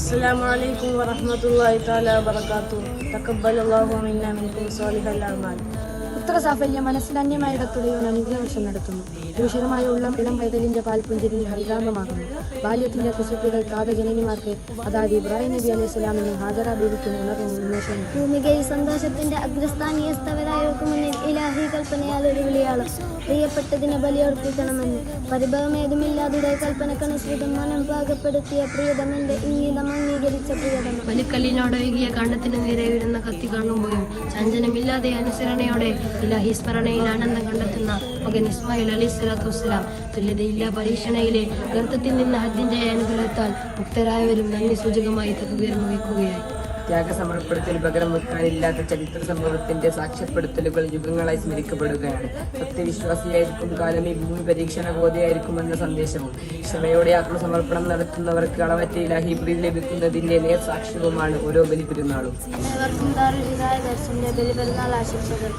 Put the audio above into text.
Assalamualaikum warahmatullahi taala wabarakatuh. Taqabbalallahu minna minkum salihal a'mal. പുത്രസാഫല്യ മനസ്സിൽ അന്യമായിടത്തുടയോൻ അനുഗ്രഹം നടത്തുന്നു. ദൂഷിതമായ ഉള്ളം ഇളം പൈതലിന്റെ പാൽപുഞ്ചിരിൽ ഹരിതാപമാകുന്നു. ബാല്യത്തിന്റെ കുസൃതികൾ താതജനനിമാർക്ക്, അതായത് ഇബ്രാഹിം നബി അലൈഹി സ്വലാമിനും ഹാജറ ബീവിക്കും ഉണർവും ഉന്മേഷവും. ഭൂമികയിൽ സന്തോഷത്തിന്റെ അഗ്രസ്ഥാനീയസ്ഥവരായവർക്ക് മുന്നിൽ ഇലാഹി കൽപ്പനയാൽ ഒരു വിളിയാളം. പ്രിയപ്പെട്ടതിനെ ബലിയർപ്പിക്കണമെന്ന് പരിഭവമേതുമില്ലാതെ കൽപ്പനക്കനുസൃതം മനം പാകപ്പെടുത്തിയ പ്രിയതമന്റെ ഇംഗിതം അംഗീകരിച്ച പ്രിയതമ. ബലിക്കല്ലിനോടൊഴുകിയ കണ്ണത്തിന് നേരെ വരുന്ന കത്തി കാണുമ്പോഴും ചഞ്ചലമില്ലാതെ അനുസരണയോടെ ഇലാഹി സ്മരണയിൽ ആനന്ദം കണ്ടെത്തുന്ന മകൻ ഇസ്മായിൽ അലൈഹി സ്വലാത്തു വസ്സലാം. തുല്യതയില്ല പരീക്ഷണയിലെ ഗർത്തത്തിൽ നിന്ന് ഹദ്ദിന്റെ അനുഗ്രഹത്താൽ മുക്തരായവരും നന്ദി സൂചകമായി തക്ബീർ മുഴക്കുകയായി. ത്യാഗസമർപ്പണത്തിൽ പകരം വെക്കാനില്ലാത്ത ചരിത്ര സംഭവത്തിന്റെ സാക്ഷ്യപ്പെടുത്തലുകൾ യുഗങ്ങളായി സ്മരിക്കപ്പെടുകയാണ്. സത്യവിശ്വാസിയായിരിക്കും കാലം ഈ ഭൂമി പരീക്ഷണ ബോധയായിരിക്കുമെന്ന സന്ദേശവും ക്ഷമയോടെ ആത്മസമർപ്പണം നടത്തുന്നവർക്ക് അളവറ്റ ഇലാഹി പ്രീതി ലഭിക്കുന്നതിന്റെ നേർസാക്ഷ്യവുമാണ് ഓരോ ബലിപെരുന്നാളും. ഏവർക്കും ദാറുൽ ഹിദായ ദർശന്റെ ബലിപെരുന്നാൾ ആശംസകൾ.